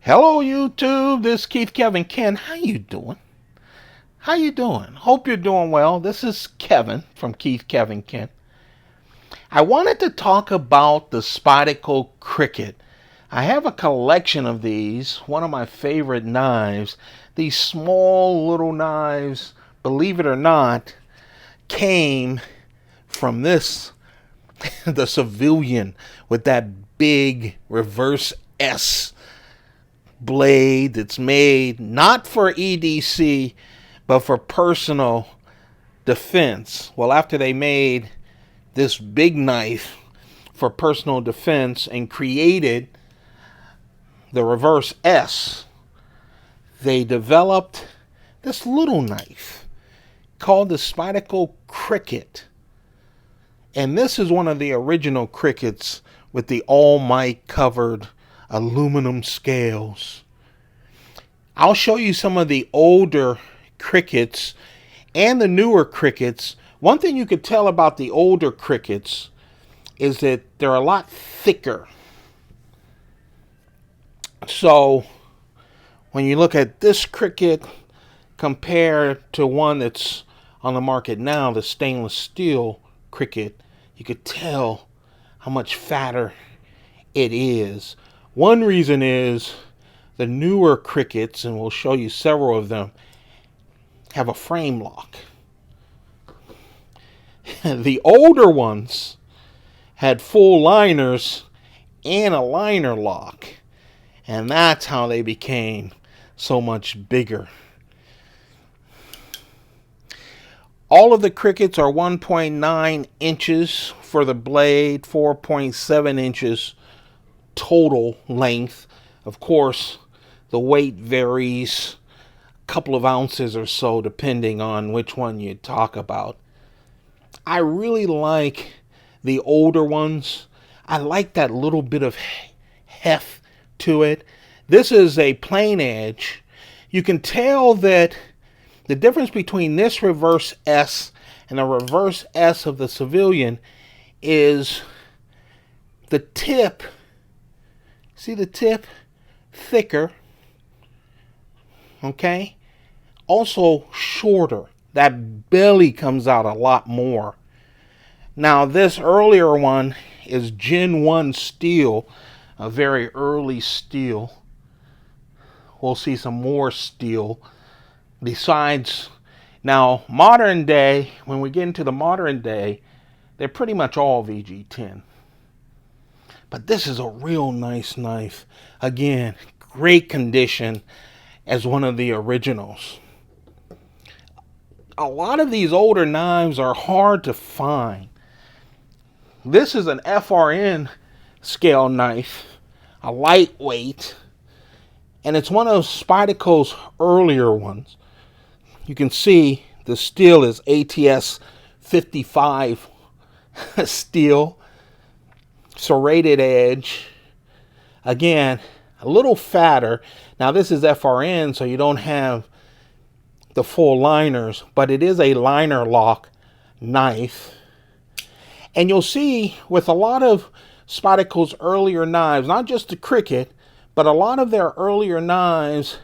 Hello YouTube, this is Keith Kevin Ken. How you doing? How you doing? Hope you're doing well. This is Kevin from Keith Kevin Ken. I wanted to talk about the Spyderco Cricket. I have a collection of these, one of my favorite knives. These small little knives, believe it or not, came from this, the civilian with that big reverse S blade that's made not for EDC but for personal defense. Well, after they made this big knife for personal defense and created the reverse S, they developed this little knife called the Spyderco Cricket. And this is one of the original crickets with the all mic covered aluminum scales. I'll show you some of the older crickets and the newer crickets. One thing you could tell about the older crickets is that they're a lot thicker. So when you look at this cricket compared to one that's on the market now, the stainless steel cricket, you could tell how much fatter it is. One reason is the newer crickets, and we'll show you several of them, have a frame lock. The older ones had full liners and a liner lock, and that's how they became so much bigger. All of the crickets are 1.9 inches for the blade, 4.7 inches total length. Of course, the weight varies a couple of ounces or so depending on which one you talk about. I really like the older ones. I like that little bit of heft to it. This is a plain edge. You can tell that the difference between this reverse S and the reverse S of the civilian is the tip. See the tip? Thicker. Okay? Also shorter. That belly comes out a lot more. Now this earlier one is Gen 1 steel, a very early steel. We'll see some more steel. Besides, now modern day, when we get into the modern day, they're pretty much all VG10. But this is a real nice knife. Again, great condition as one of the originals. A lot of these older knives are hard to find. This is an FRN scale knife, a lightweight, and it's one of Spyderco's earlier ones. You can see the steel is ATS 55 steel. Serrated edge. Again, a little fatter. Now this is FRN, so you don't have the full liners, but it is a liner lock knife. And you'll see with a lot of Spyderco's earlier knives, not just the Cricket, but a lot of their earlier knives,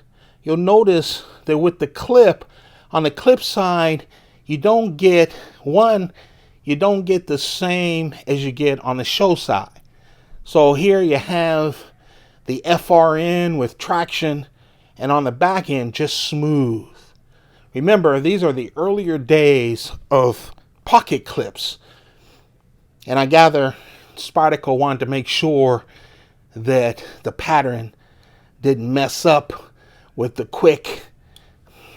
you'll notice that with the clip, on the clip side, you don't get the same as you get on the show side. So here you have the FRN with traction, and on the back end, just smooth. Remember, these are the earlier days of pocket clips. And I gather Spyderco wanted to make sure that the pattern didn't mess up with the quick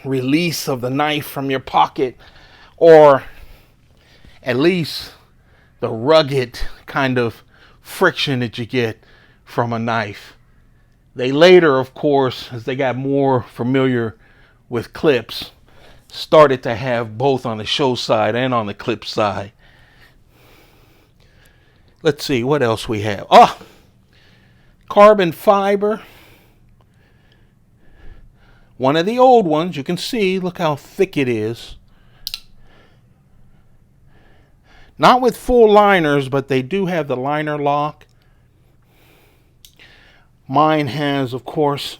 release of the knife from your pocket, or at least the rugged kind of friction that you get from a knife. They later, of course, as they got more familiar with clips, started to have both on the show side and on the clip side. Let's see what else we have. Carbon fiber. One of the old ones, you can see, look how thick it is. Not with full liners, but they do have the liner lock. Mine has, of course,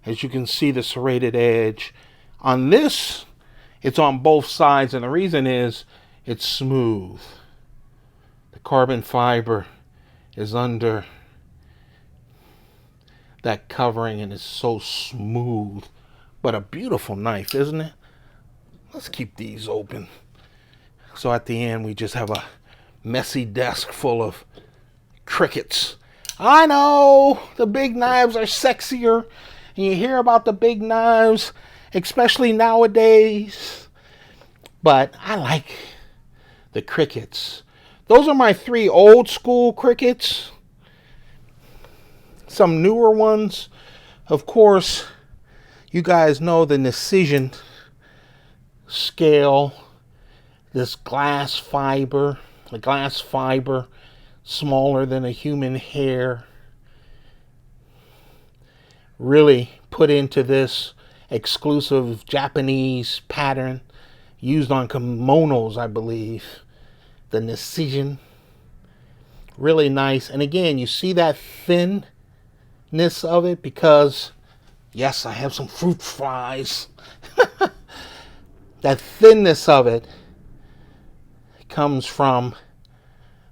as you can see, the serrated edge. On this, it's on both sides, and the reason is it's smooth. The carbon fiber is under that covering and it's so smooth. But a beautiful knife, isn't it? Let's keep these open. So at the end, we just have a messy desk full of crickets. I know the big knives are sexier, and you hear about the big knives, especially nowadays. But I like the crickets. Those are my 3 old school crickets. Some newer ones, of course, you guys know the Precision scale. This glass fiber, the glass fiber, smaller than a human hair, really put into this exclusive Japanese pattern used on kimonos, I believe. The Precision, really nice. And again, you see that thinness of it because, yes, I have some fruit flies. That thinness of it comes from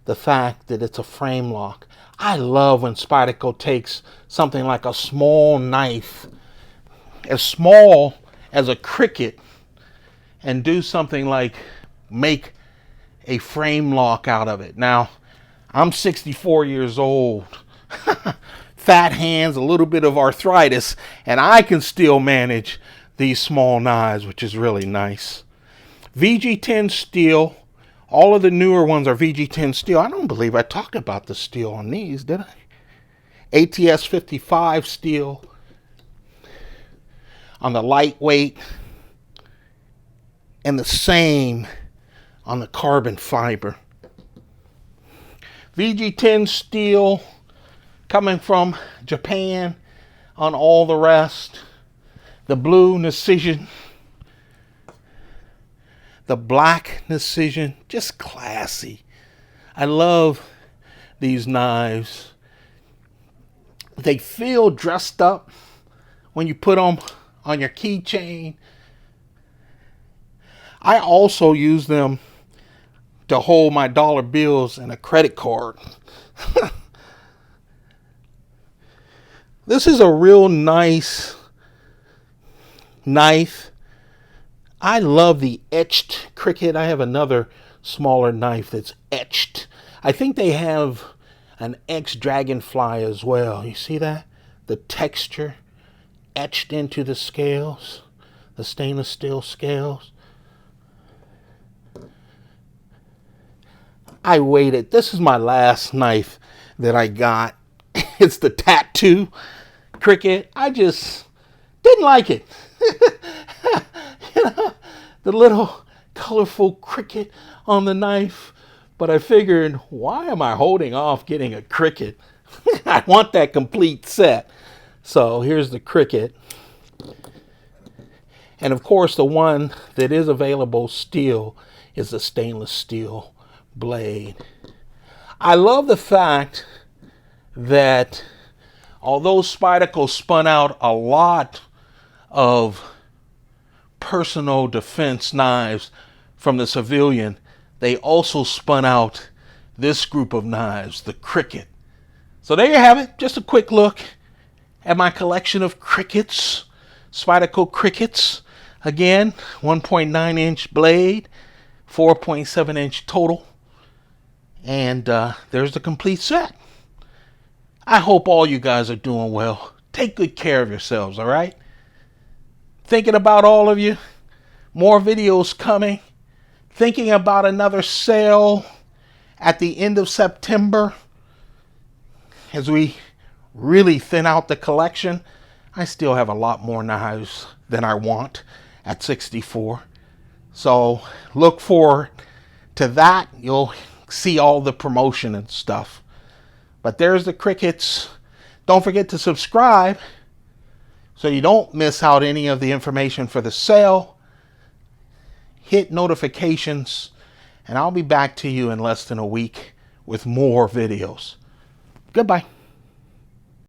the fact that it's a frame lock. I love when Spyderco takes something like a small knife, as small as a cricket, and do something like make a frame lock out of it. Now, I'm 64 years old, fat hands, a little bit of arthritis, and I can still manage these small knives, which is really nice. VG10 steel. All of the newer ones are VG10 steel. I don't believe I talked about the steel on these, did I? ATS 55 steel on the lightweight, and the same on the carbon fiber. VG10 steel coming from Japan on all the rest. The blue Precision, the black Precision, just classy. I love these knives. They feel dressed up when you put them on your keychain. I also use them to hold my dollar bills and a credit card. This is a real nice knife. I love the etched cricket. I have another smaller knife that's etched. I think they have an X dragonfly as well. You see that? The texture etched into the scales, the stainless steel scales. I waited. This is my last knife that I got. It's the tattoo cricket. I just didn't like it. You know, the little colorful cricket on the knife. But I figured, why am I holding off getting a cricket? I want that complete set. So here's the cricket. And of course, the one that is available still is the stainless steel blade. I love the fact that although Spyderco spun out a lot of personal defense knives from the civilian, they also spun out this group of knives, the cricket. So there you have it. Just a quick look at my collection of crickets, Spyderco crickets. Again, 1.9 inch blade, 4.7 inch total. And there's the complete set. I hope all you guys are doing well. Take good care of yourselves, all right? Thinking about all of you. More videos coming. Thinking about another sale at the end of September as we really thin out the collection. I still have a lot more knives than I want at 64. So look forward to that. You'll see all the promotion and stuff. But there's the crickets. Don't forget to subscribe so you don't miss out any of the information for the sale. Hit notifications, and I'll be back to you in less than a week with more videos. Goodbye.